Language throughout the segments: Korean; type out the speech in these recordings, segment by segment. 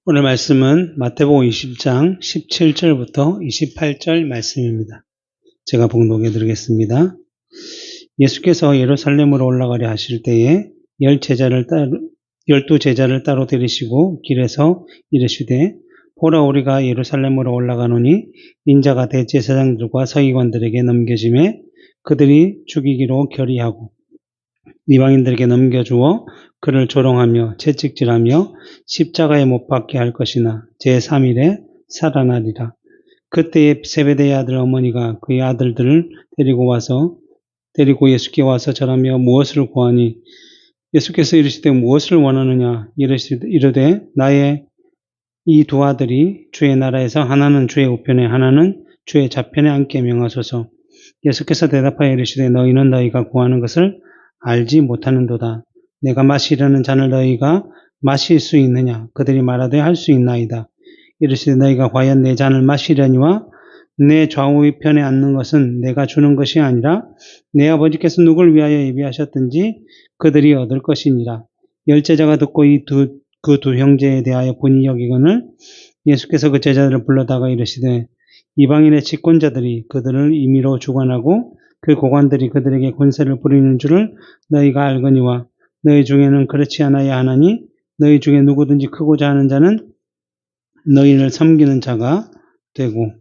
오늘 말씀은 마태복음 20장 17절부터 28절 말씀입니다. 제가 봉독해 드리겠습니다. 예수께서 예루살렘으로 올라가려 하실 때에 12제자를 따로 데리시고 길에서 이르시되 보라 우리가 예루살렘으로 올라가노니 인자가 대제사장들과 서기관들에게 넘겨짐에 그들이 죽이기로 결의하고 이방인들에게 넘겨주어 그를 조롱하며 채찍질하며 십자가에 못 박게 할 것이나 제3일에 살아나리라. 그때에 세베대의 아들 어머니가 그의 아들들을 데리고 예수께 와서 절하며 무엇을 구하니 예수께서 이르시되 무엇을 원하느냐 이르되 나의 이 두 아들이 주의 나라에서 하나는 주의 우편에 하나는 주의 좌편에 앉게 명하소서. 예수께서 대답하여 이르시되 너희는 너희가 구하는 것을 알지 못하는도다. 내가 마시려는 잔을 너희가 마실 수 있느냐? 그들이 말하되 할 수 있나이다. 이르시되 너희가 과연 내 잔을 마시려니와 내 좌우편에 앉는 것은 내가 주는 것이 아니라 내 아버지께서 누굴 위하여 예비하셨든지 그들이 얻을 것이니라. 열제자가 듣고 그 두 형제에 대하여 본의 여기거늘 예수께서 그 제자들을 불러다가 이르시되 이방인의 집권자들이 그들을 임의로 주관하고 그 고관들이 그들에게 권세를 부리는 줄을 너희가 알거니와 너희 중에는 그렇지 않아야 하나니 너희 중에 누구든지 크고자 하는 자는 너희를 섬기는 자가 되고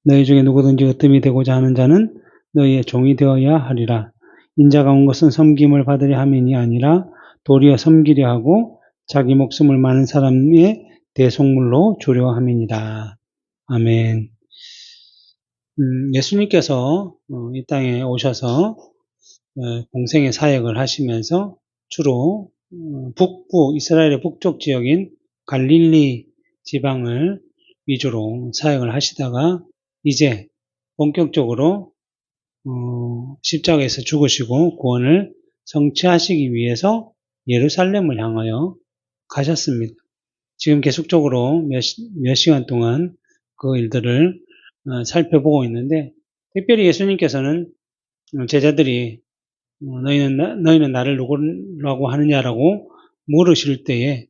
너희 중에 누구든지 으뜸이 되고자 하는 자는 너희의 종이 되어야 하리라. 인자가 온 것은 섬김을 받으려 함이 아니라 도리어 섬기려 하고 자기 목숨을 많은 사람의 대속물로 주려 함이니라. 아멘. 예수님께서 이 땅에 오셔서 공생의 사역을 하시면서 주로 이스라엘의 북쪽 지역인 갈릴리 지방을 위주로 사역을 하시다가 이제 본격적으로 십자가에서 죽으시고 구원을 성취하시기 위해서 예루살렘을 향하여 가셨습니다. 지금 계속적으로 몇 시간 동안 그 일들을 살펴보고 있는데, 특별히 예수님께서는 제자들이 너희는 나를 누구라고 하느냐라고 물으실 때에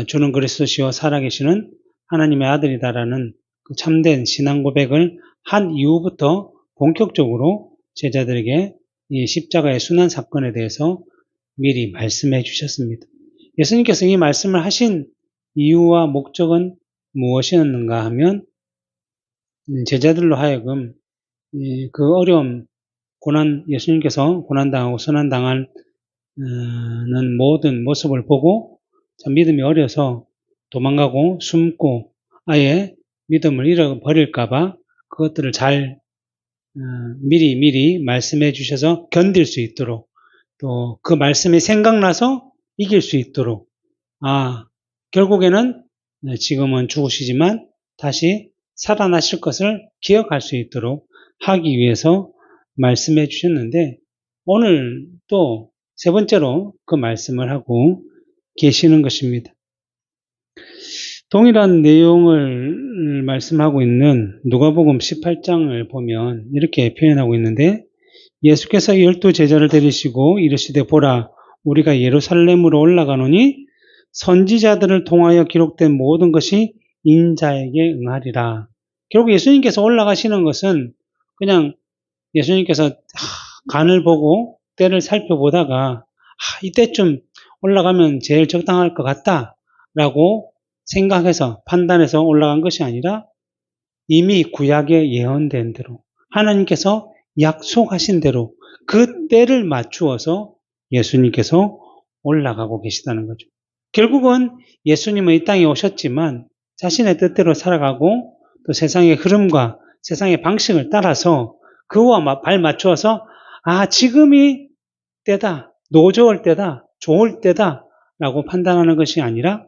주는 그리스도시요 살아계시는 하나님의 아들이다라는 그 참된 신앙 고백을 한 이후부터 본격적으로 제자들에게 이 십자가의 순환 사건에 대해서 미리 말씀해 주셨습니다. 예수님께서 이 말씀을 하신 이유와 목적은 무엇이었는가 하면 제자들로 하여금 그 어려움, 예수님께서 고난당하고 선한당하는 모든 모습을 보고 참 믿음이 어려서 도망가고 숨고 아예 믿음을 잃어버릴까봐 그것들을 잘 미리 말씀해 주셔서 견딜 수 있도록 또 그 말씀이 생각나서 이길 수 있도록 결국에는 지금은 죽으시지만 다시 살아나실 것을 기억할 수 있도록 하기 위해서 말씀해 주셨는데 오늘 또 세 번째로 그 말씀을 하고 계시는 것입니다. 동일한 내용을 말씀하고 있는 누가복음 18장을 보면 이렇게 표현하고 있는데 예수께서 12제자를 데리시고 이르시되 보라 우리가 예루살렘으로 올라가노니 선지자들을 통하여 기록된 모든 것이 인자에게 응하리라. 결국 예수님께서 올라가시는 것은 그냥 예수님께서 간을 보고 때를 살펴보다가 이때쯤 올라가면 제일 적당할 것 같다라고 생각해서 판단해서 올라간 것이 아니라 이미 구약에 예언된 대로 하나님께서 약속하신 대로 그 때를 맞추어서 예수님께서 올라가고 계시다는 거죠. 결국은 예수님은 이 땅에 오셨지만 자신의 뜻대로 살아가고 또 세상의 흐름과 세상의 방식을 따라서 그와 발 맞추어서 지금이 때다, 노좋을 때다, 좋을 때다 라고 판단하는 것이 아니라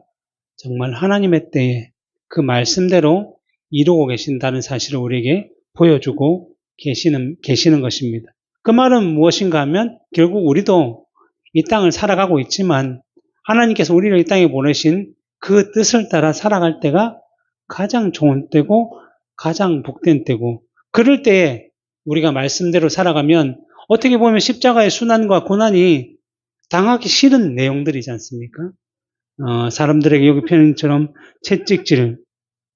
정말 하나님의 때에 그 말씀대로 이루고 계신다는 사실을 우리에게 보여주고 계시는 것입니다. 그 말은 무엇인가 하면 결국 우리도 이 땅을 살아가고 있지만 하나님께서 우리를 이 땅에 보내신 그 뜻을 따라 살아갈 때가 가장 좋은 때고 가장 복된 때고 그럴 때에 우리가 말씀대로 살아가면 어떻게 보면 십자가의 순환과 고난이 당하기 싫은 내용들이지 않습니까? 사람들에게 여기 표현처럼 채찍질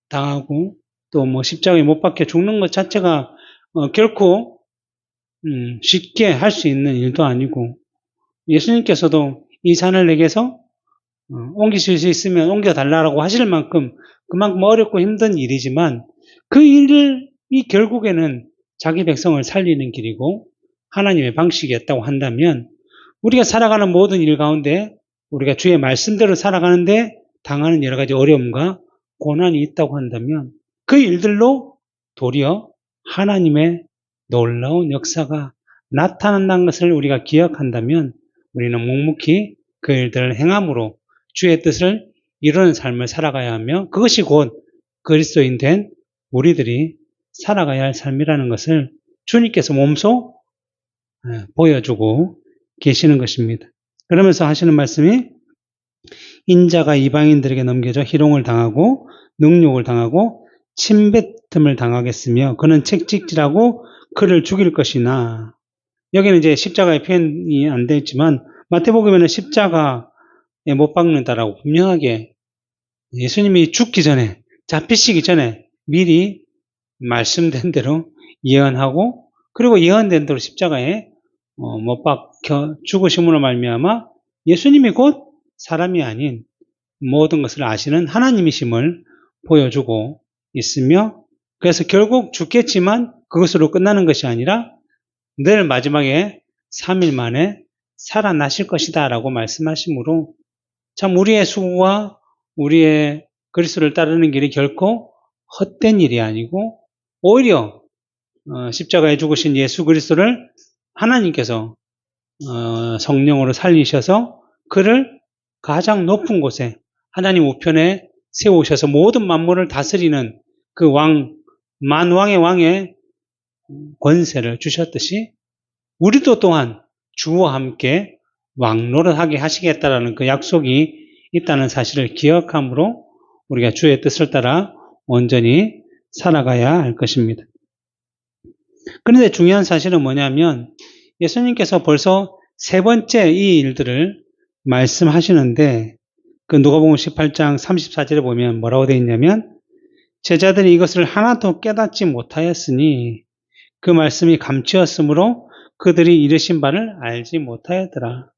당하고 또 뭐 십자가에 못 박혀 죽는 것 자체가 결코 쉽게 할 수 있는 일도 아니고 예수님께서도 이 산을 내게서 옮기실 수 있으면 옮겨달라고 하실 만큼 그만큼 어렵고 힘든 일이지만 그 일이 결국에는 자기 백성을 살리는 길이고 하나님의 방식이었다고 한다면 우리가 살아가는 모든 일 가운데 우리가 주의 말씀대로 살아가는데 당하는 여러 가지 어려움과 고난이 있다고 한다면 그 일들로 도리어 하나님의 놀라운 역사가 나타난다는 것을 우리가 기억한다면 우리는 묵묵히 그 일들을 행함으로 주의 뜻을 이루는 삶을 살아가야 하며 그것이 곧 그리스도인 된 우리들이 살아가야 할 삶이라는 것을 주님께서 몸소 보여주고 계시는 것입니다. 그러면서 하시는 말씀이 인자가 이방인들에게 넘겨져 희롱을 당하고 능욕을 당하고 침뱉음을 당하겠으며 그는 책찍질하고 그를 죽일 것이나 여기는 이제 십자가의 표현이 안 되어 있지만 마태복음에는 십자가에 못 박는다라고 분명하게 예수님이 죽기 전에 잡히시기 전에 미리 말씀된 대로 예언하고 그리고 예언된 대로 십자가에 못 박혀 죽으심으로 말미암아 예수님이 곧 사람이 아닌 모든 것을 아시는 하나님이심을 보여주고 있으며 그래서 결국 죽겠지만 그것으로 끝나는 것이 아니라 늘 마지막에 3일 만에 살아나실 것이다 라고 말씀하시므로 참 우리의 수고와 우리의 그리스도를 따르는 길이 결코 헛된 일이 아니고 오히려 십자가에 죽으신 예수 그리스도를 하나님께서 성령으로 살리셔서 그를 가장 높은 곳에 하나님 우편에 세우셔서 모든 만물을 다스리는 그 만왕의 왕의 권세를 주셨듯이 우리도 또한 주와 함께 왕노릇하게 하시겠다라는 그 약속이 있다는 사실을 기억함으로 우리가 주의 뜻을 따라 온전히 살아가야 할 것입니다. 그런데 중요한 사실은 뭐냐면 예수님께서 벌써 세 번째 이 일들을 말씀하시는데 그 누가복음 18장 34절에 보면 뭐라고 되어 있냐면 제자들이 이것을 하나도 깨닫지 못하였으니 그 말씀이 감추었으므로 그들이 이르신 바를 알지 못하였더라.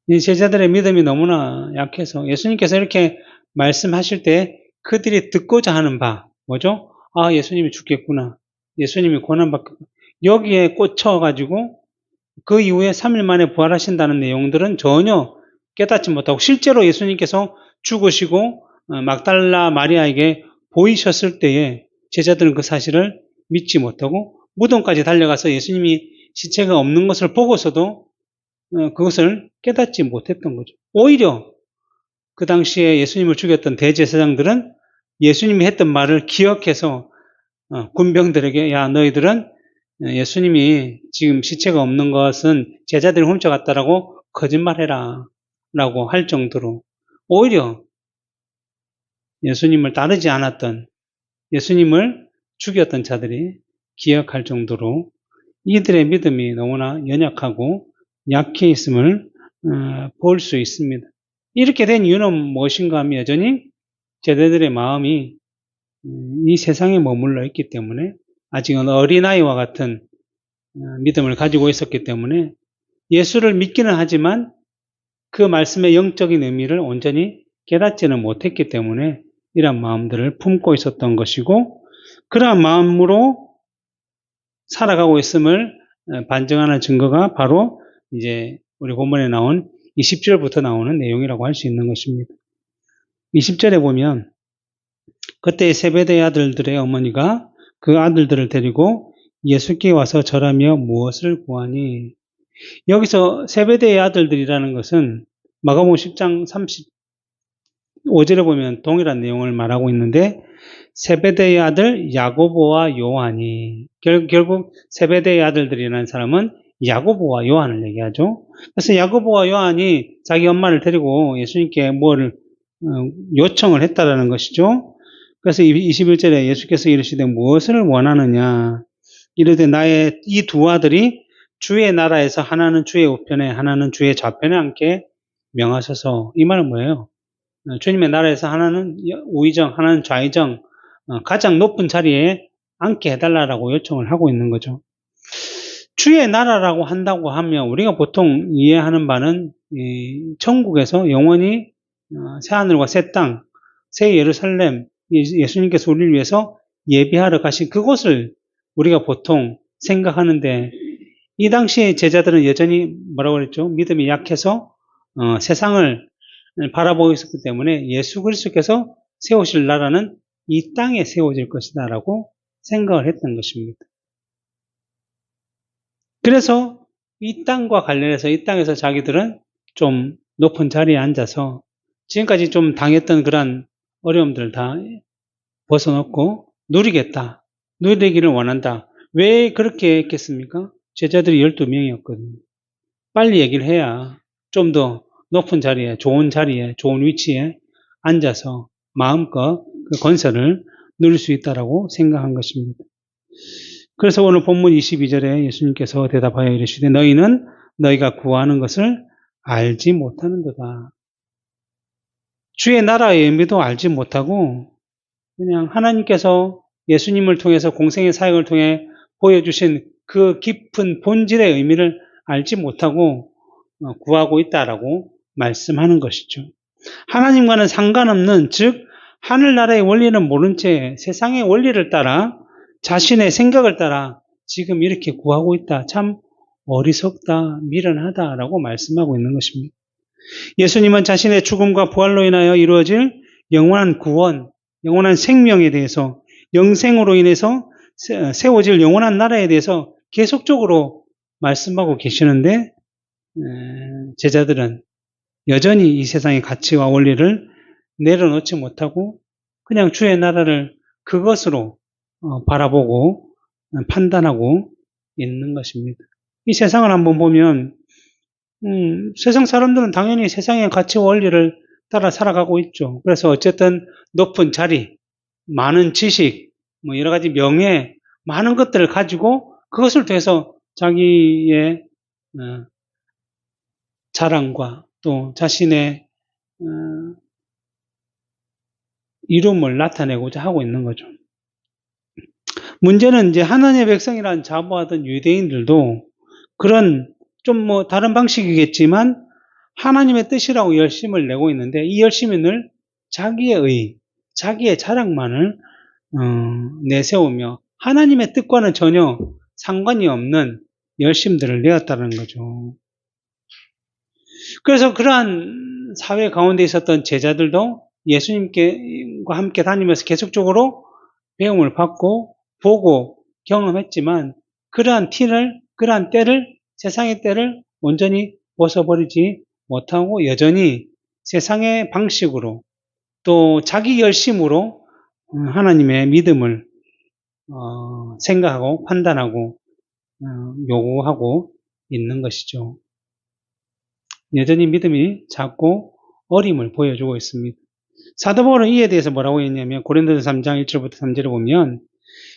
이 제자들의 믿음이 너무나 약해서 예수님께서 이렇게 말씀하실 때 그들이 듣고자 하는 바 뭐죠? 아, 예수님이 죽겠구나. 예수님이 고난받겠구나. 여기에 꽂혀가지고 그 이후에 3일 만에 부활하신다는 내용들은 전혀 깨닫지 못하고 실제로 예수님께서 죽으시고 막달라 마리아에게 보이셨을 때에 제자들은 그 사실을 믿지 못하고 무덤까지 달려가서 예수님이 시체가 없는 것을 보고서도 그것을 깨닫지 못했던 거죠. 오히려 그 당시에 예수님을 죽였던 대제사장들은 예수님이 했던 말을 기억해서 군병들에게 야 너희들은 예수님이 지금 시체가 없는 것은 제자들이 훔쳐갔다라고 거짓말해라 라고 할 정도로 오히려 예수님을 따르지 않았던 예수님을 죽였던 자들이 기억할 정도로 이들의 믿음이 너무나 연약하고 약해 있음을 볼 수 있습니다. 이렇게 된 이유는 무엇인가 하면 여전히 제자들의 마음이 이 세상에 머물러 있기 때문에 아직은 어린아이와 같은 믿음을 가지고 있었기 때문에 예수를 믿기는 하지만 그 말씀의 영적인 의미를 온전히 깨닫지는 못했기 때문에 이러한 마음들을 품고 있었던 것이고 그러한 마음으로 살아가고 있음을 반증하는 증거가 바로 이제 우리 본문에 나온 20절부터 나오는 내용이라고 할 수 있는 것입니다. 20절에 보면 그때 세베대의 아들들의 어머니가 그 아들들을 데리고 예수께 와서 절하며 무엇을 구하니 여기서 세베대의 아들들이라는 것은 마가복음 10장 35절에 보면 동일한 내용을 말하고 있는데 세베대의 아들 야고보와 요한이 결국 세베대의 아들들이라는 사람은 야고보와 요한을 얘기하죠. 그래서 야고보와 요한이 자기 엄마를 데리고 예수님께 뭐를 요청을 했다라는 것이죠. 그래서 21절에 예수께서 이르시되 무엇을 원하느냐 이르되 나의 이 두 아들이 주의 나라에서 하나는 주의 우편에 하나는 주의 좌편에 앉게 명하소서. 이 말은 뭐예요? 주님의 나라에서 하나는 우의정, 하나는 좌의정, 가장 높은 자리에 앉게 해달라고 요청을 하고 있는 거죠. 주의 나라라고 한다고 하면 우리가 보통 이해하는 바는 천국에서 영원히 새하늘과 새 땅, 새 예루살렘, 예수님께서 우리를 위해서 예비하러 가신 그곳을 우리가 보통 생각하는데, 이 당시에 제자들은 여전히 뭐라고 그랬죠? 믿음이 약해서 세상을 바라보고 있었기 때문에 예수 그리스도께서 세우실 나라는 이 땅에 세워질 것이다 라고 생각을 했던 것입니다. 그래서 이 땅과 관련해서 이 땅에서 자기들은 좀 높은 자리에 앉아서 지금까지 좀 당했던 그런 어려움들을 다 벗어놓고 누리겠다. 누리기를 원한다. 왜 그렇게 했겠습니까? 제자들이 12명이었거든요. 빨리 얘기를 해야 좀 더 높은 자리에, 좋은 위치에 앉아서 마음껏 그 건설을 누릴 수 있다라고 생각한 것입니다. 그래서 오늘 본문 22절에 예수님께서 대답하여 이르시되 너희는 너희가 구하는 것을 알지 못하는도다. 주의 나라의 의미도 알지 못하고 그냥 하나님께서 예수님을 통해서 공생의 사역을 통해 보여주신 그 깊은 본질의 의미를 알지 못하고 구하고 있다라고 말씀하는 것이죠. 하나님과는 상관없는, 즉 하늘나라의 원리는 모른 채 세상의 원리를 따라 자신의 생각을 따라 지금 이렇게 구하고 있다. 참 어리석다, 미련하다라고 말씀하고 있는 것입니다. 예수님은 자신의 죽음과 부활로 인하여 이루어질 영원한 구원, 영원한 생명에 대해서, 영생으로 인해서 세워질 영원한 나라에 대해서 계속적으로 말씀하고 계시는데 제자들은 여전히 이 세상의 가치와 원리를 내려놓지 못하고 그냥 주의 나라를 그것으로 바라보고 판단하고 있는 것입니다. 이 세상을 한번 보면 세상 사람들은 당연히 세상의 가치와 원리를 따라 살아가고 있죠. 그래서 어쨌든 높은 자리, 많은 지식, 뭐 여러 가지 명예, 많은 것들을 가지고 그것을 통해서 자기의 자랑과 또 자신의 이름을 나타내고자 하고 있는 거죠. 문제는 이제 하나님의 백성이라는 자부하던 유대인들도 그런 좀 뭐 다른 방식이겠지만 하나님의 뜻이라고 열심을 내고 있는데 이 열심이 늘 자기의 자랑만을 내세우며 하나님의 뜻과는 전혀 상관이 없는 열심들을 내었다는 거죠. 그래서 그러한 사회 가운데 있었던 제자들도 예수님과 함께 다니면서 계속적으로 배움을 받고 보고 경험했지만 그러한 때를, 세상의 때를 온전히 벗어버리지 못하고 여전히 세상의 방식으로 또 자기 열심으로 하나님의 믿음을 생각하고 판단하고 요구하고 있는 것이죠. 여전히 믿음이 작고 어림을 보여주고 있습니다. 사도 바울은 이에 대해서 뭐라고 했냐면 고린도서 3장 1절부터 3절에 보면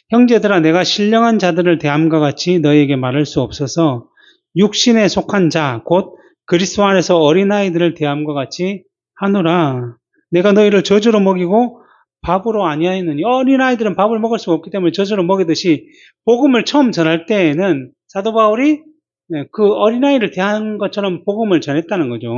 형제들아 내가 신령한 자들을 대함과 같이 너희에게 말할 수 없어서 육신에 속한 자 곧 그리스도 안에서 어린아이들을 대함과 같이 하노라. 내가 너희를 저주로 먹이고 밥으로 아니하였느니 어린아이들은 밥을 먹을 수가 없기 때문에 저주로 먹이듯이 복음을 처음 전할 때에는 사도 바울이 그 어린아이를 대한 것처럼 복음을 전했다는 거죠.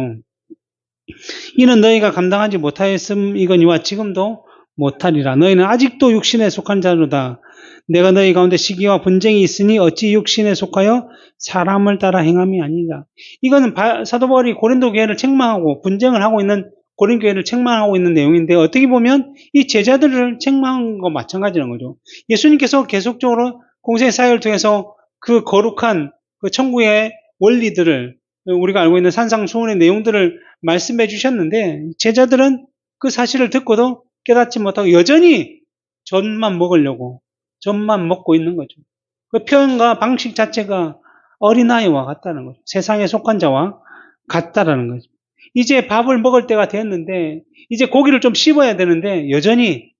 이는 너희가 감당하지 못하였음이거니와 지금도 못하리라. 너희는 아직도 육신에 속한 자로다. 내가 너희 가운데 시기와 분쟁이 있으니 어찌 육신에 속하여 사람을 따라 행함이 아니라. 이거는 사도 바울이 고린도 교회를 책망하고 분쟁을 하고 있는 고린 교회를 책망하고 있는 내용인데 어떻게 보면 이 제자들을 책망한 것과 마찬가지라는 거죠. 예수님께서 계속적으로 공생의 사역을 통해서 그 거룩한 그 천국의 원리들을 우리가 알고 있는 산상수훈의 내용들을 말씀해 주셨는데 제자들은 그 사실을 듣고도 깨닫지 못하고 여전히 젖만 먹으려고 젖만 먹고 있는 거죠. 그 표현과 방식 자체가 어린아이와 같다는 거죠. 세상에 속한 자와 같다라는 거죠. 이제 밥을 먹을 때가 됐는데 이제 고기를 좀 씹어야 되는데 여전히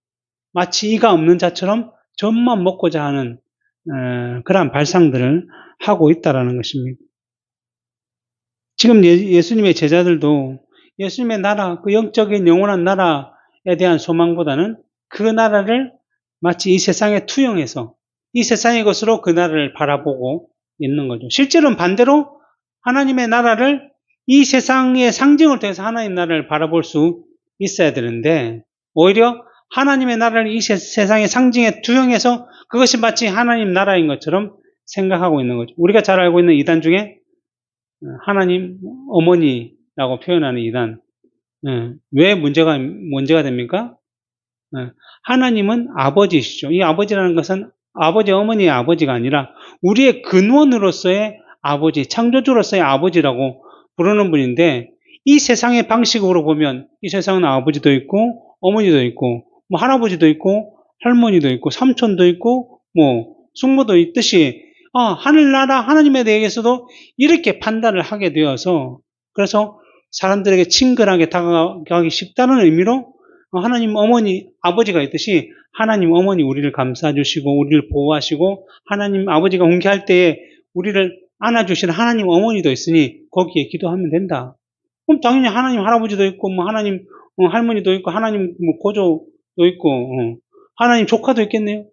마치 이가 없는 자처럼 젖만 먹고자 하는 그러한 발상들을 하고 있다라는 것입니다. 지금 예수님의 제자들도 예수님의 나라, 그 영적인 영원한 나라에 대한 소망보다는 그 나라를 마치 이 세상에 투영해서 이 세상의 것으로 그 나라를 바라보고 있는 거죠. 실제로는 반대로 하나님의 나라를 이 세상의 상징을 통해서 하나님 나라를 바라볼 수 있어야 되는데 오히려 하나님의 나라를 이 세상의 상징에 투영해서 그것이 마치 하나님 나라인 것처럼 생각하고 있는 거죠. 우리가 잘 알고 있는 이단 중에 하나님 어머니라고 표현하는 이단. 왜 문제가 됩니까? 하나님은 아버지시죠. 이 아버지라는 것은 아버지, 어머니의 아버지가 아니라 우리의 근원으로서의 아버지, 창조주로서의 아버지라고 부르는 분인데 이 세상의 방식으로 보면 이 세상은 아버지도 있고 어머니도 있고 뭐 할아버지도 있고 할머니도 있고 삼촌도 있고 뭐 숙모도 있듯이 하늘나라 하나님에 대해서도 이렇게 판단을 하게 되어서 그래서 사람들에게 친근하게 다가가기 쉽다는 의미로 하나님 어머니 아버지가 있듯이 하나님 어머니 우리를 감싸주시고 우리를 보호하시고 하나님 아버지가 훈계할 때에 우리를 안아주시는 하나님 어머니도 있으니 거기에 기도하면 된다. 그럼 당연히 하나님 할아버지도 있고 뭐 하나님 할머니도 있고 하나님 뭐 고조도 있고 하나님 조카도 있겠네요.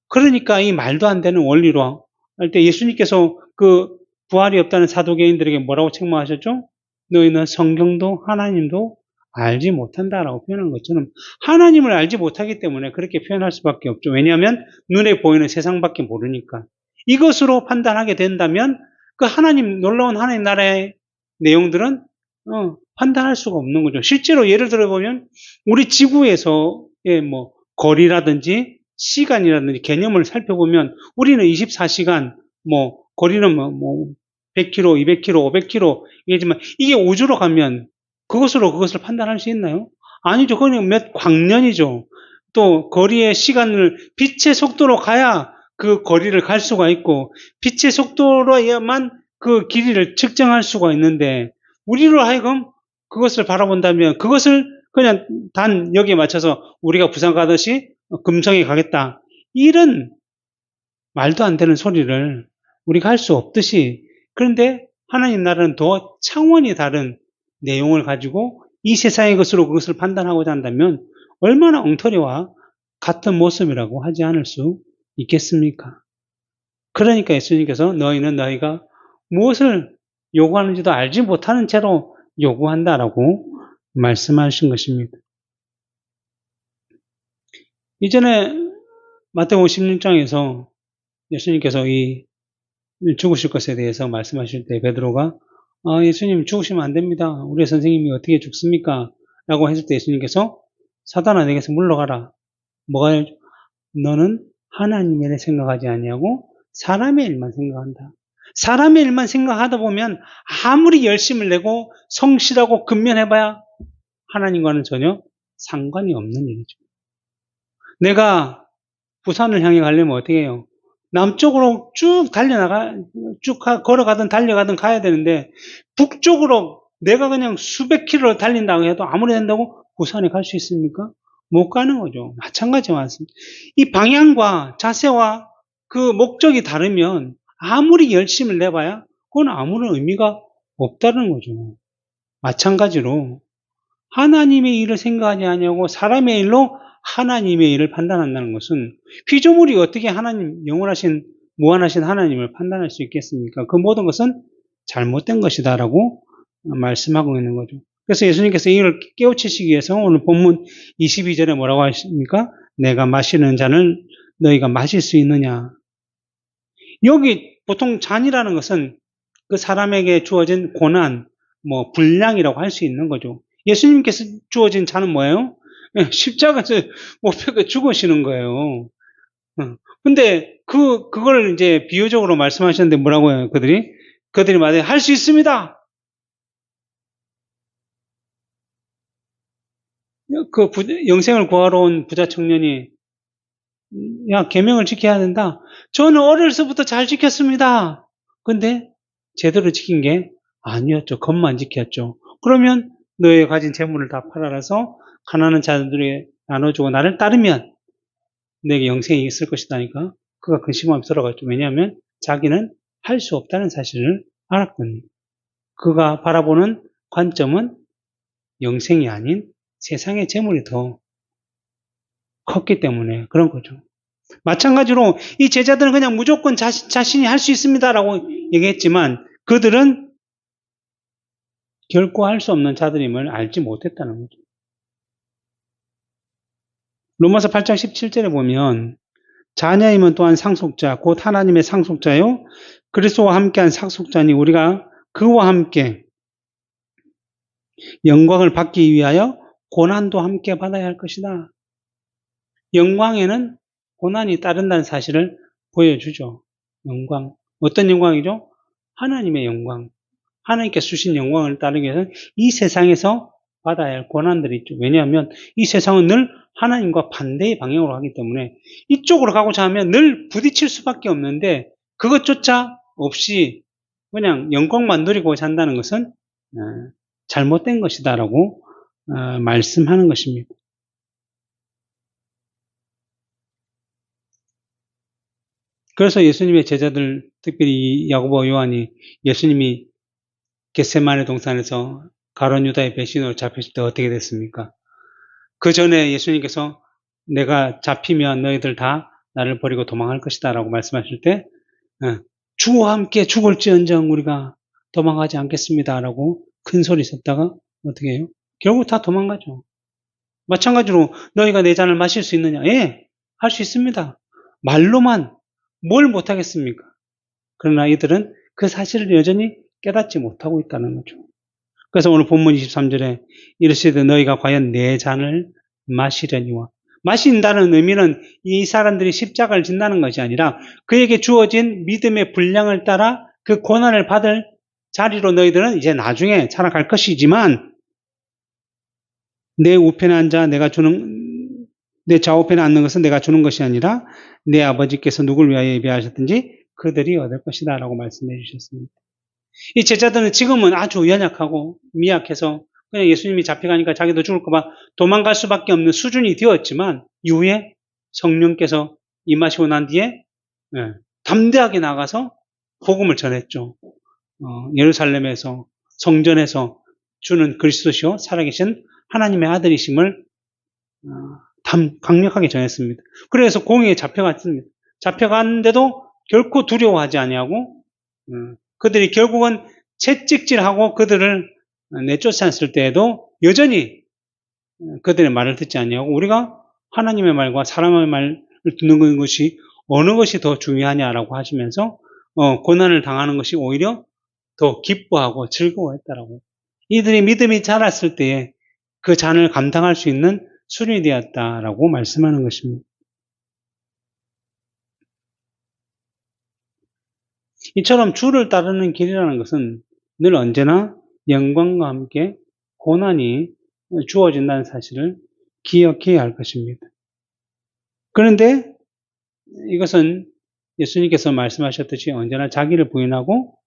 그러니까 이 말도 안 되는 원리로 할 때 예수님께서 그 부활이 없다는 사도개인들에게 뭐라고 책망하셨죠? 너희는 성경도 하나님도 알지 못한다라고 표현한 것처럼 하나님을 알지 못하기 때문에 그렇게 표현할 수밖에 없죠. 왜냐하면 눈에 보이는 세상밖에 모르니까. 이것으로 판단하게 된다면 그 하나님 놀라운 하나님 나라의 내용들은 판단할 수가 없는 거죠. 실제로 예를 들어 보면 우리 지구에서의 뭐 거리라든지 시간이라든지 개념을 살펴보면 우리는 24시간 뭐 거리는 뭐 100km, 200km, 500km 이지만 이게 우주로 가면 그것을 판단할 수 있나요? 아니죠. 그건 몇 광년이죠. 또 거리의 시간을 빛의 속도로 가야 그 거리를 갈 수가 있고 빛의 속도로야만 그 길이를 측정할 수가 있는데 우리로 하여금 그것을 바라본다면 그것을 그냥 단 여기에 맞춰서 우리가 부산 가듯이 금성에 가겠다. 이런 말도 안 되는 소리를 우리가 할 수 없듯이 그런데 하나님 나라는 더 차원이 다른 내용을 가지고 이 세상의 것으로 그것을 판단하고자 한다면 얼마나 엉터리와 같은 모습이라고 하지 않을 수 있겠습니까? 그러니까 예수님께서 너희는 너희가 무엇을 요구하는지도 알지 못하는 채로 요구한다라고 말씀하신 것입니다. 이전에 마태복음 16장에서 예수님께서 이 죽으실 것에 대해서 말씀하실 때 베드로가 예수님 죽으시면 안 됩니다. 우리 선생님이 어떻게 죽습니까? 라고 했을 때 예수님께서 사단아 내게서 물러가라. 뭐가 너는 하나님의 일을 생각하지 아니하고 사람의 일만 생각한다. 사람의 일만 생각하다 보면 아무리 열심을 내고 성실하고 근면해봐야 하나님과는 전혀 상관이 없는 일이죠. 내가 부산을 향해 가려면 어떻게 해요? 남쪽으로 쭉 걸어가든 달려가든 가야 되는데 북쪽으로 내가 그냥 수백 킬로를 달린다고 해도 아무리 된다고 부산에 갈 수 있습니까? 못 가는 거죠. 마찬가지 맞습니다. 이 방향과 자세와 그 목적이 다르면 아무리 열심을 내봐야 그건 아무런 의미가 없다는 거죠. 마찬가지로 하나님의 일을 생각하지 아니하고 사람의 일로 하나님의 일을 판단한다는 것은 피조물이 어떻게 하나님, 영원하신 무한하신 하나님을 판단할 수 있겠습니까? 그 모든 것은 잘못된 것이다라고 말씀하고 있는 거죠. 그래서 예수님께서 이걸 깨우치시기 위해서 오늘 본문 22절에 뭐라고 하십니까? 내가 마시는 잔을 너희가 마실 수 있느냐? 여기 보통 잔이라는 것은 그 사람에게 주어진 고난, 뭐 분량이라고 할 수 있는 거죠. 예수님께서 주어진 잔은 뭐예요? 십자가에서 못 박혀 죽으시는 거예요. 근데 그걸 이제 비유적으로 말씀하셨는데 뭐라고 해요, 그들이 말해, 할 수 있습니다! 영생을 구하러 온 부자 청년이, 야, 계명을 지켜야 된다. 저는 어려서부터 잘 지켰습니다. 근데 제대로 지킨 게 아니었죠. 겉만 지켰죠. 그러면 너의 가진 재물을 다 팔아라서 가난한 자들에게 나눠주고 나를 따르면 내게 영생이 있을 것이다니까 그가 근심하며 돌아갔죠. 왜냐하면 자기는 할 수 없다는 사실을 알았거든요. 그가 바라보는 관점은 영생이 아닌 세상의 재물이 더 컸기 때문에 그런 거죠. 마찬가지로 이 제자들은 그냥 무조건 자신이 할 수 있습니다라고 얘기했지만 그들은 결코 할 수 없는 자들임을 알지 못했다는 거죠. 로마서 8장 17절에 보면 자녀이면 또한 상속자 곧 하나님의 상속자요 그리스도와 함께한 상속자니 우리가 그와 함께 영광을 받기 위하여 고난도 함께 받아야 할 것이다. 영광에는 고난이 따른다는 사실을 보여주죠. 영광. 어떤 영광이죠? 하나님의 영광. 하나님께 주신 영광을 따르기 위해서는 이 세상에서 받아야 할 고난들이 있죠. 왜냐하면 이 세상은 늘 하나님과 반대의 방향으로 하기 때문에 이쪽으로 가고자 하면 늘 부딪힐 수밖에 없는데 그것조차 없이 그냥 영광만 누리고 산다는 것은 잘못된 것이다라고 말씀하는 것입니다. 그래서 예수님의 제자들, 특별히 야고보 요한이 예수님이 겟세마네 동산에서 가룟 유다의 배신으로 잡혔을 때 어떻게 됐습니까? 그 전에 예수님께서 내가 잡히면 너희들 다 나를 버리고 도망할 것이다 라고 말씀하실 때 주와 함께 죽을지언정 우리가 도망가지 않겠습니다 라고 큰 소리 쳤다가 어떻게 해요? 결국 다 도망가죠. 마찬가지로 너희가 내 잔을 마실 수 있느냐? 예, 할 수 있습니다. 말로만 뭘 못하겠습니까? 그러나 이들은 그 사실을 여전히 깨닫지 못하고 있다는 거죠. 그래서 오늘 본문 23절에 이르시되 너희가 과연 내 잔을 마시려니와 마신다는 의미는 이 사람들이 십자가를 진다는 것이 아니라 그에게 주어진 믿음의 분량을 따라 그 고난을 받을 자리로 너희들은 이제 나중에 살아갈 것이지만 내 우편에 앉아 내 좌우편에 앉는 것은 내가 주는 것이 아니라 내 아버지께서 누굴 위하여 예비하셨든지 그들이 얻을 것이다 라고 말씀해 주셨습니다. 이 제자들은 지금은 아주 연약하고 미약해서 그냥 예수님이 잡혀가니까 자기도 죽을까봐 도망갈 수밖에 없는 수준이 되었지만 이후에 성령께서 임하시고 난 뒤에 담대하게 나가서 복음을 전했죠. 예루살렘에서 성전에서 주는 그리스도시요 살아계신 하나님의 아들이심을 강력하게 전했습니다. 그래서 공회에 잡혀갔습니다. 잡혀갔는데도 결코 두려워하지 아니하고 그들이 결국은 채찍질하고 그들을 내쫓았을 때에도 여전히 그들의 말을 듣지 아니하고 우리가 하나님의 말과 사람의 말을 듣는 것이 어느 것이 더 중요하냐라고 하시면서 고난을 당하는 것이 오히려 더 기뻐하고 즐거워했다라고. 이들이 믿음이 자랐을 때에 그 잔을 감당할 수 있는 수준이 되었다라고 말씀하는 것입니다. 이처럼 주를 따르는 길이라는 것은 늘 언제나 영광과 함께 고난이 주어진다는 사실을 기억해야 할 것입니다. 그런데 이것은 예수님께서 말씀하셨듯이 언제나 자기를 부인하고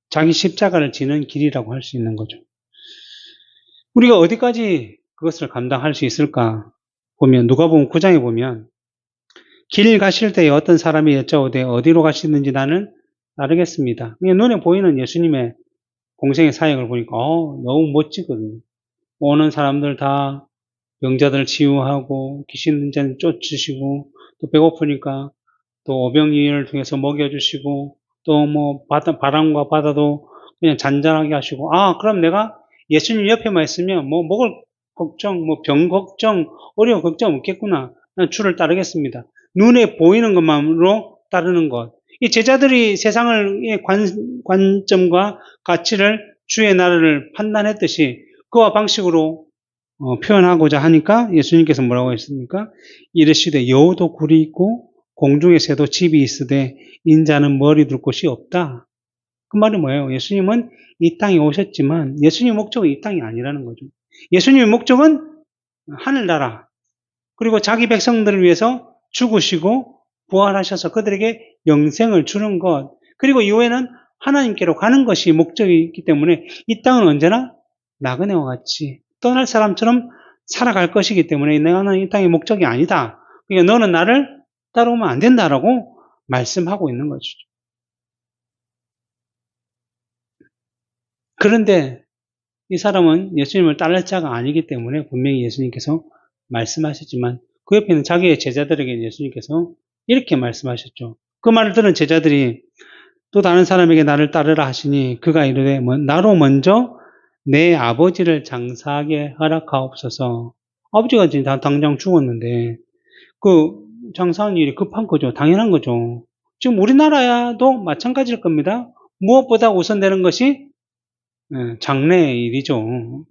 자기 십자가를 지는 길이라고 할 수 있는 거죠. 우리가 어디까지 그것을 감당할 수 있을까 보면 누가복음 9장에 보면 길 가실 때에 어떤 사람이 여짜오되 어디로 가시는지 나는 따르겠습니다. 눈에 보이는 예수님의 공생의 사역을 보니까 너무 멋지거든요. 오는 사람들 다 병자들 치유하고 귀신 든 자는 쫓으시고 또 배고프니까 또 오병이어를 통해서 먹여주시고 또 뭐 바람과 바다도 그냥 잔잔하게 하시고 그럼 내가 예수님 옆에만 있으면 뭐 먹을 걱정, 뭐 병 걱정, 어려운 걱정 없겠구나. 난 주를 따르겠습니다. 눈에 보이는 것만으로 따르는 것. 이 제자들이 세상의 관점과 가치를 주의 나라를 판단했듯이 그와 방식으로 표현하고자 하니까 예수님께서 뭐라고 했습니까? 이르시되 여우도 굴이 있고 공중의 새도 집이 있으되 인자는 머리 둘 곳이 없다. 그 말이 뭐예요? 예수님은 이 땅에 오셨지만 예수님의 목적은 이 땅이 아니라는 거죠. 예수님의 목적은 하늘나라 그리고 자기 백성들을 위해서 죽으시고 부활하셔서 그들에게 영생을 주는 것 그리고 이후에는 하나님께로 가는 것이 목적이기 때문에 이 땅은 언제나 나그네와 같이 떠날 사람처럼 살아갈 것이기 때문에 나는 이 땅의 목적이 아니다. 그러니까 너는 나를 따라오면 안 된다라고 말씀하고 있는 것이죠. 그런데 이 사람은 예수님을 따를 자가 아니기 때문에 분명히 예수님께서 말씀하셨지만 그 옆에는 자기의 제자들에게 예수님께서 이렇게 말씀하셨죠. 그 말을 들은 제자들이 또 다른 사람에게 나를 따르라 하시니 그가 이르되 나로 먼저 내 아버지를 장사하게 허락하옵소서. 아버지가 이제 당장 죽었는데 그 장사하는 일이 급한 거죠. 당연한 거죠. 지금 우리나라도 마찬가지일 겁니다. 무엇보다 우선되는 것이 장래의 일이죠.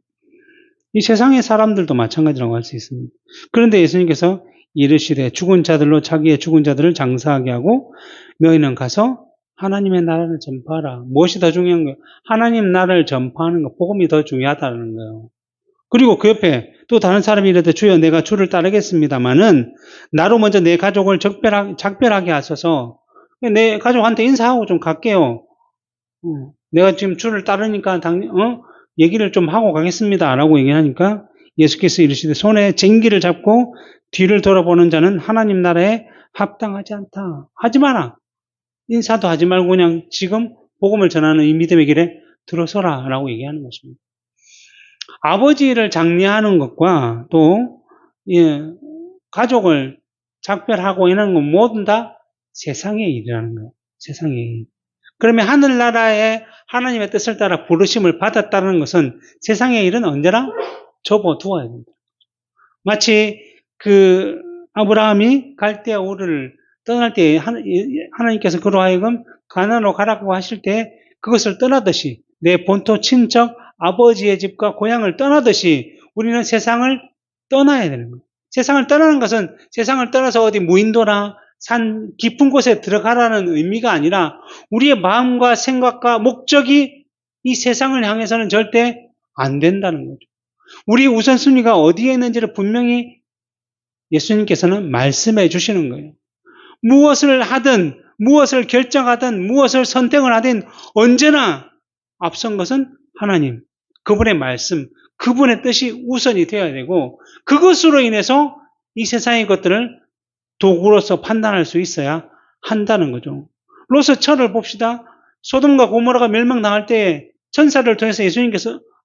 이 세상의 사람들도 마찬가지라고 할 수 있습니다. 그런데 예수님께서 이르시되 죽은 자들로 자기의 죽은 자들을 장사하게 하고 너희는 가서 하나님의 나라를 전파하라. 무엇이 더 중요한 거예요? 하나님 나라를 전파하는 거, 복음이 더 중요하다는 거예요. 그리고 그 옆에 또 다른 사람이 이르되 주여 내가 주를 따르겠습니다마는 나로 먼저 내 가족을 작별하게 하소서. 내 가족한테 인사하고 좀 갈게요. 내가 지금 주를 따르니까 얘기를 좀 하고 가겠습니다. 라고 얘기하니까 예수께서 이르시되 손에 쟁기를 잡고 뒤를 돌아보는 자는 하나님 나라에 합당하지 않다. 하지 마라. 인사도 하지 말고 그냥 지금 복음을 전하는 이 믿음의 길에 들어서라. 라고 얘기하는 것입니다. 아버지를 장례하는 것과 또 가족을 작별하고 이런 건 모든 다 세상의 일이라는 거예요. 세상의 일. 그러면 하늘나라에 하나님의 뜻을 따라 부르심을 받았다는 것은 세상의 일은 언제나 접어두어야 됩니다. 마치 그 아브라함이 갈대아 우르를 떠날 때 하나님께서 그로 하여금 가나안으로 가라고 하실 때 그것을 떠나듯이 내 본토 친척 아버지의 집과 고향을 떠나듯이 우리는 세상을 떠나야 되는 거예요. 세상을 떠나는 것은 세상을 떠나서 어디 무인도나 산 깊은 곳에 들어가라는 의미가 아니라 우리의 마음과 생각과 목적이 이 세상을 향해서는 절대 안 된다는 거죠. 우리 우선순위가 어디에 있는지를 분명히 예수님께서는 말씀해 주시는 거예요. 무엇을 하든 무엇을 결정하든 무엇을 선택을 하든 언제나 앞선 것은 하나님, 그분의 말씀, 그분의 뜻이 우선이 되어야 되고 그것으로 인해서 이 세상의 것들을 도구로서 판단할 수 있어야 한다는 거죠. 롯의 봅시다. 소돔과 고모라가 멸망당할 때 천사를 통해서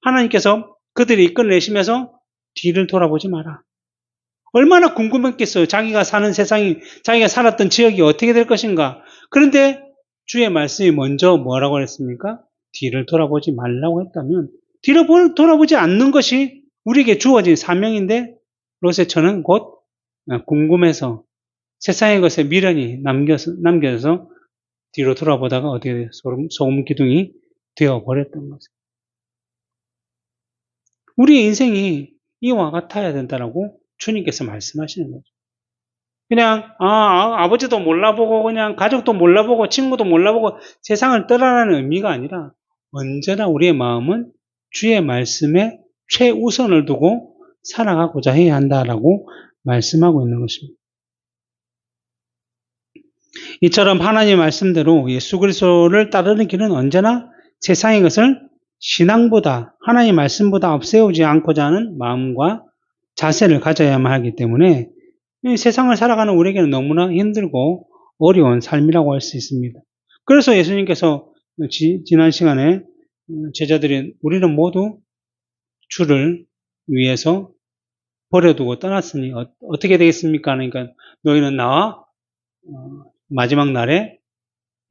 하나님께서 그들이 이끌어내시면서 뒤를 돌아보지 마라. 얼마나 궁금했겠어요. 자기가 사는 세상이, 자기가 살았던 지역이 어떻게 될 것인가. 그런데 주의 말씀이 먼저 뭐라고 했습니까? 뒤를 돌아보지 말라고 했다면 뒤를 돌아보지 않는 것이 우리에게 주어진 사명인데 롯의 처는 곧 궁금해서 세상의 것에 미련이 남겨져서 뒤로 돌아보다가 어떻게 돼요? 소금 기둥이 되어버렸던 거죠. 우리의 인생이 이와 같아야 된다라고 주님께서 말씀하시는 거죠. 그냥 아버지도 몰라보고 그냥 가족도 몰라보고 친구도 몰라보고 세상을 떠나라는 의미가 아니라 언제나 우리의 마음은 주의 말씀에 최우선을 두고 살아가고자 해야 한다라고 말씀하고 있는 것입니다. 이처럼 하나님의 말씀대로 예수 그리스도를 따르는 길은 언제나 세상의 것을 신앙보다 하나님의 말씀보다 앞세우지 않고자 하는 마음과 자세를 가져야만 하기 때문에 세상을 살아가는 우리에게는 너무나 힘들고 어려운 삶이라고 할 수 있습니다. 그래서 예수님께서 지난 시간에 제자들이 우리는 모두 주를 위해서 버려두고 떠났으니 어떻게 되겠습니까? 그러니까 너희는 나와 마지막 날에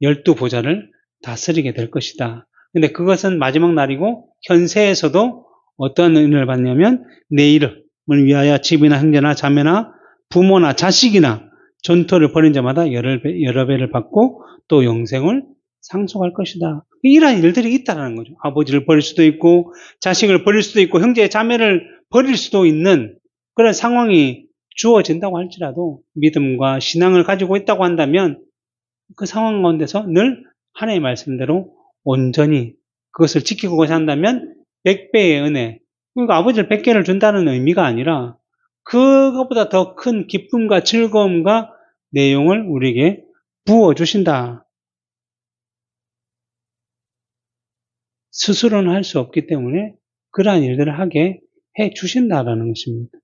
12보좌를 다스리게 될 것이다. 근데 그것은 마지막 날이고 현세에서도 어떤 은혜를 받냐면 내 이름을 위하여 집이나 형제나 자매나 부모나 자식이나 전토를 벌인 자마다 여러 배를 받고 또 영생을 상속할 것이다. 이러한 일들이 있다는 거죠. 아버지를 버릴 수도 있고 자식을 버릴 수도 있고 형제 자매를 버릴 수도 있는 그런 상황이 주어진다고 할지라도 믿음과 신앙을 가지고 있다고 한다면 그 상황 가운데서 늘 하나님의 말씀대로 온전히 그것을 지키고자 한다면 100배의 은혜, 그러니까 아버지를 100개를 준다는 의미가 아니라 그것보다 더 큰 기쁨과 즐거움과 내용을 우리에게 부어주신다. 스스로는 할 수 없기 때문에 그러한 일들을 하게 해주신다라는 것입니다.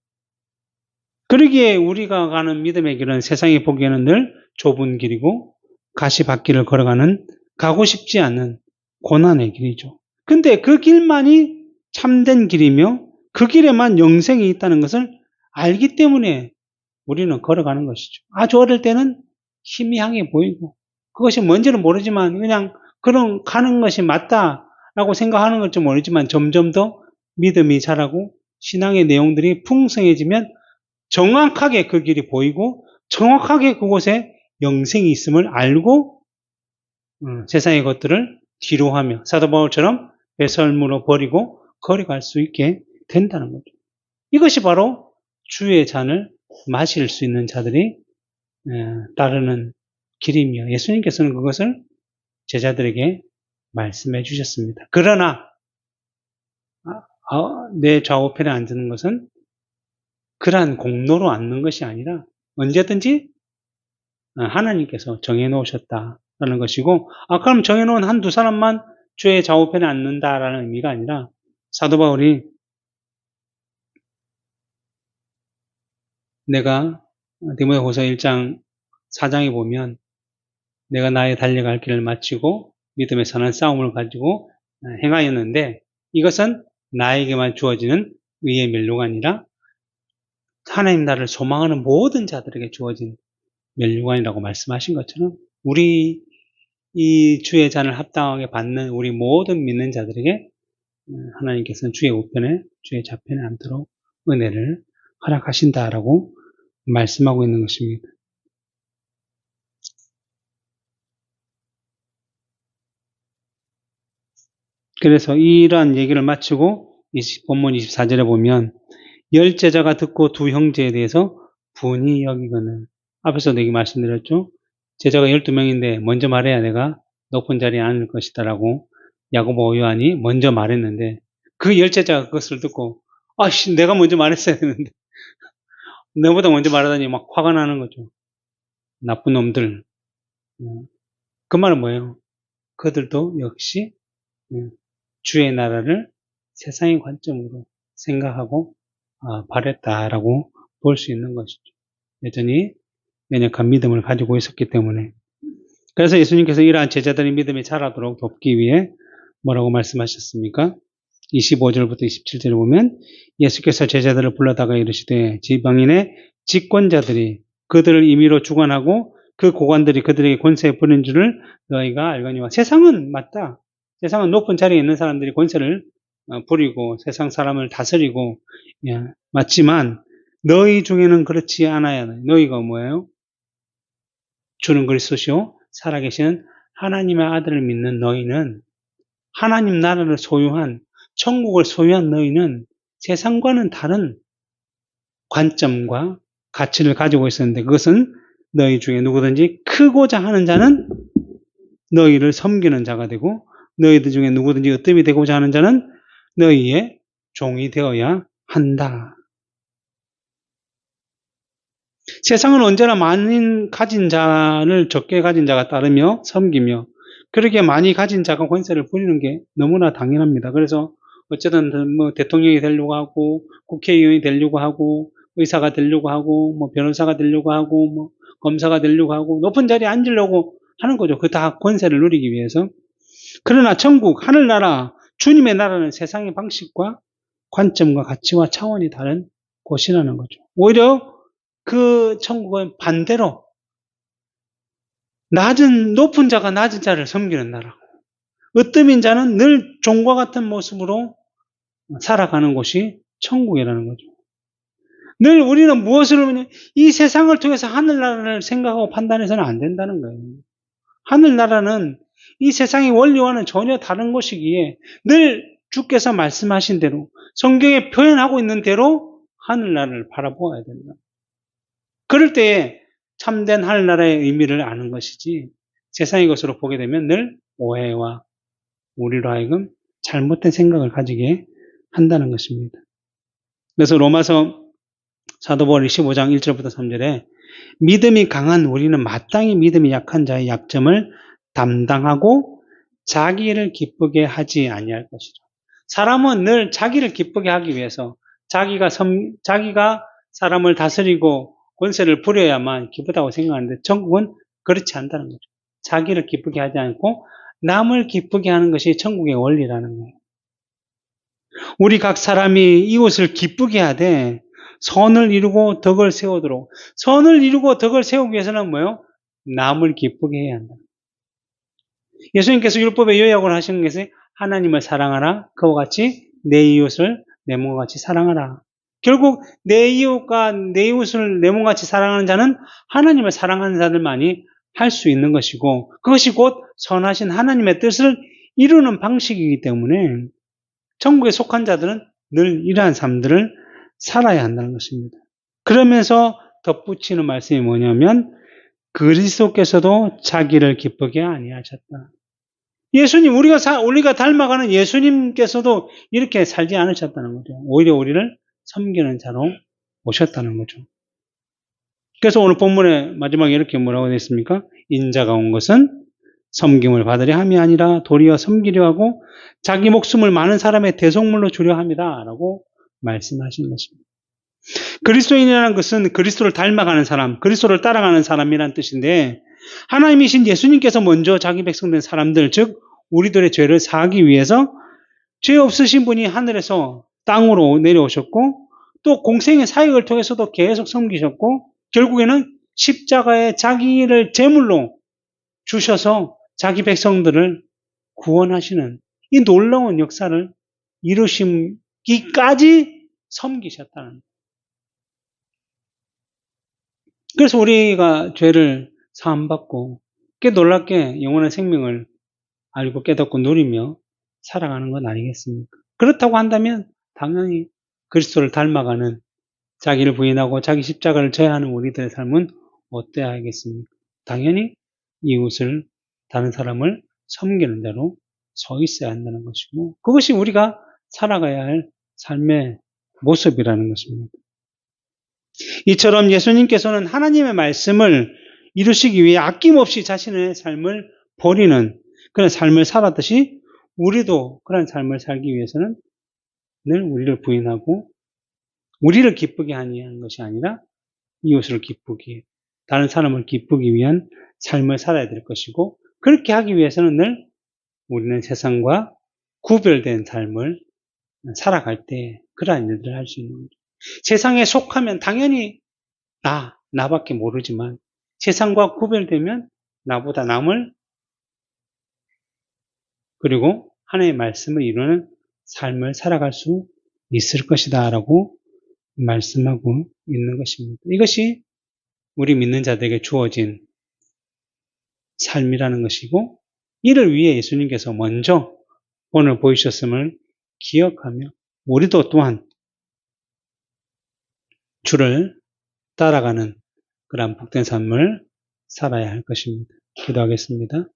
그러기에 우리가 가는 믿음의 길은 세상이 보기에는 늘 좁은 길이고 가시밭길을 걸어가는 가고 싶지 않은 고난의 길이죠. 근데 그 길만이 참된 길이며 그 길에만 영생이 있다는 것을 알기 때문에 우리는 걸어가는 것이죠. 아주 어릴 때는 희미하게 보이고 그것이 뭔지는 모르지만 그냥 그런 가는 것이 맞다라고 생각하는 것좀 모르지만 점점 더 믿음이 자라고 신앙의 내용들이 풍성해지면 정확하게 그 길이 보이고 정확하게 그곳에 영생이 있음을 알고 세상의 것들을 뒤로하며 사도 바울처럼 배설물로 버리고 거리갈 수 있게 된다는 거죠. 이것이 바로 주의 잔을 마실 수 있는 자들이 따르는 길이며 예수님께서는 그것을 제자들에게 말씀해 주셨습니다. 그러나 내 좌우편에 앉는 것은 그러한 공로로 앉는 것이 아니라 언제든지 하나님께서 정해놓으셨다라는 것이고, 그럼 정해놓은 한두 사람만 주의 좌우편에 앉는다라는 의미가 아니라 사도 바울이 내가 디모데후서 1장 4장에 보면 내가 나의 달려갈 길을 마치고 믿음의 선한 싸움을 가지고 행하였는데 이것은 나에게만 주어지는 의의 멸류가 아니라 하나님 나라를 소망하는 모든 자들에게 주어진 멸류관이라고 말씀하신 것처럼 우리 이 주의 잔을 합당하게 받는 우리 모든 믿는 자들에게 하나님께서는 주의 우편에 주의 좌편에 앉도록 은혜를 허락하신다라고 말씀하고 있는 것입니다. 그래서 이러한 얘기를 마치고 본문 24절에 보면 열 제자가 듣고 두 형제에 대해서 분이 여기거늘 앞에서도 얘기 말씀드렸죠. 제자가 12명인데 먼저 말해야 내가 높은 자리에 앉을 것이다라고 야고보 요한이 먼저 말했는데 그 열 제자가 그것을 듣고 내가 먼저 말했어야 되는데 너보다 먼저 말하다니 막 화가 나는 거죠. 나쁜 놈들. 그 말은 뭐예요? 그들도 역시 주의 나라를 세상의 관점으로 생각하고 바랬다라고 볼 수 있는 것이죠. 여전히 연약한 믿음을 가지고 있었기 때문에. 그래서 예수님께서 이러한 제자들의 믿음이 자라도록 돕기 위해 뭐라고 말씀하셨습니까? 25절부터 27절에 보면 예수께서 제자들을 불러다가 이르시되 지방인의 집권자들이 그들을 임의로 주관하고 그 고관들이 그들에게 권세에 부린 줄을 너희가 알거니와. 세상은 맞다. 세상은 높은 자리에 있는 사람들이 권세를 부리고 세상 사람을 다스리고 맞지만 너희 중에는 그렇지 않아야 돼. 너희가 뭐예요? 주는 그리스도시요 살아계신 하나님의 아들을 믿는 너희는 하나님 나라를 소유한 천국을 소유한 너희는 세상과는 다른 관점과 가치를 가지고 있었는데 그것은 너희 중에 누구든지 크고자 하는 자는 너희를 섬기는 자가 되고 너희들 중에 누구든지 으뜸이 되고자 하는 자는 너희의 종이 되어야 한다. 세상은 언제나 많이 가진 자를 적게 가진 자가 따르며 섬기며 그렇게 많이 가진 자가 권세를 부리는 게 너무나 당연합니다. 그래서 어쨌든 뭐 대통령이 되려고 하고 국회의원이 되려고 하고 의사가 되려고 하고 뭐 변호사가 되려고 하고 뭐 검사가 되려고 하고 높은 자리에 앉으려고 하는 거죠. 그 다 권세를 누리기 위해서. 그러나 천국, 하늘나라, 주님의 나라는 세상의 방식과 관점과 가치와 차원이 다른 곳이라는 거죠. 오히려 그 천국은 반대로 높은 자가 낮은 자를 섬기는 나라고 으뜸인 자는 늘 종과 같은 모습으로 살아가는 곳이 천국이라는 거죠. 늘 우리는 무엇을 보면 이 세상을 통해서 하늘나라를 생각하고 판단해서는 안 된다는 거예요. 하늘나라는 이 세상의 원리와는 전혀 다른 것이기에 늘 주께서 말씀하신 대로 성경에 표현하고 있는 대로 하늘나라를 바라보아야 된다. 그럴 때에 참된 하늘나라의 의미를 아는 것이지 세상의 것으로 보게 되면 늘 오해와 우리로 하여금 잘못된 생각을 가지게 한다는 것입니다. 그래서 로마서 사도 바울이 15장 1절부터 3절에 믿음이 강한 우리는 마땅히 믿음이 약한 자의 약점을 담당하고 자기를 기쁘게 하지 아니할 것이죠. 사람은 늘 자기를 기쁘게 하기 위해서 자기가 사람을 다스리고 권세를 부려야만 기쁘다고 생각하는데 천국은 그렇지 않다는 거죠. 자기를 기쁘게 하지 않고 남을 기쁘게 하는 것이 천국의 원리라는 거예요. 우리 각 사람이 이웃을 기쁘게 하되 선을 이루고 덕을 세우도록. 선을 이루고 덕을 세우기 위해서는 뭐요? 남을 기쁘게 해야 한다. 예수님께서 율법의 요약을 하시는 것이 하나님을 사랑하라. 그와 같이 내 이웃을 내 몸과 같이 사랑하라. 결국 내 이웃과 내 이웃을 내 몸과 같이 사랑하는 자는 하나님을 사랑하는 자들만이 할 수 있는 것이고, 그것이 곧 선하신 하나님의 뜻을 이루는 방식이기 때문에 천국에 속한 자들은 늘 이러한 삶들을 살아야 한다는 것입니다. 그러면서 덧붙이는 말씀이 뭐냐면 그리스도께서도 자기를 기쁘게 아니하셨다. 예수님, 우리가 닮아가는 예수님께서도 이렇게 살지 않으셨다는 거죠. 오히려 우리를 섬기는 자로 오셨다는 거죠. 그래서 오늘 본문의 마지막에 이렇게 뭐라고 되어 있습니까? 인자가 온 것은 섬김을 받으려 함이 아니라 도리어 섬기려 하고 자기 목숨을 많은 사람의 대속물로 주려 함이다 라고 말씀하신 것입니다. 그리스도인이라는 것은 그리스도를 닮아가는 사람, 그리스도를 따라가는 사람이라는 뜻인데, 하나님이신 예수님께서 먼저 자기 백성된 사람들, 즉 우리들의 죄를 사하기 위해서 죄 없으신 분이 하늘에서 땅으로 내려오셨고, 또 공생의 사역을 통해서도 계속 섬기셨고, 결국에는 십자가에 자기를 제물로 주셔서 자기 백성들을 구원하시는 이 놀라운 역사를 이루시기까지 섬기셨다는 거예요. 그래서 우리가 죄를 사함받고 꽤 놀랍게 영원한 생명을 알고 깨닫고 누리며 살아가는 건 아니겠습니까? 그렇다고 한다면 당연히 그리스도를 닮아가는, 자기를 부인하고 자기 십자가를 져야 하는 우리들의 삶은 어때야 하겠습니까? 당연히 이웃을, 다른 사람을 섬기는 자로 서 있어야 한다는 것이고, 그것이 우리가 살아가야 할 삶의 모습이라는 것입니다. 이처럼 예수님께서는 하나님의 말씀을 이루시기 위해 아낌없이 자신의 삶을 버리는 그런 삶을 살았듯이, 우리도 그런 삶을 살기 위해서는 늘 우리를 부인하고 우리를 기쁘게 하는 것이 아니라 이웃을 기쁘게, 다른 사람을 기쁘기 위한 삶을 살아야 될 것이고, 그렇게 하기 위해서는 늘 우리는 세상과 구별된 삶을 살아갈 때 그러한 일들을 할 수 있는 거죠. 세상에 속하면 당연히 나밖에 모르지만, 세상과 구별되면 나보다 남을, 그리고 하나님의 말씀을 이루는 삶을 살아갈 수 있을 것이다 라고 말씀하고 있는 것입니다. 이것이 우리 믿는 자들에게 주어진 삶이라는 것이고, 이를 위해 예수님께서 먼저 본을 보이셨음을 기억하며 우리도 또한 주를 따라가는 그런 복된 삶을 살아야 할 것입니다. 기도하겠습니다.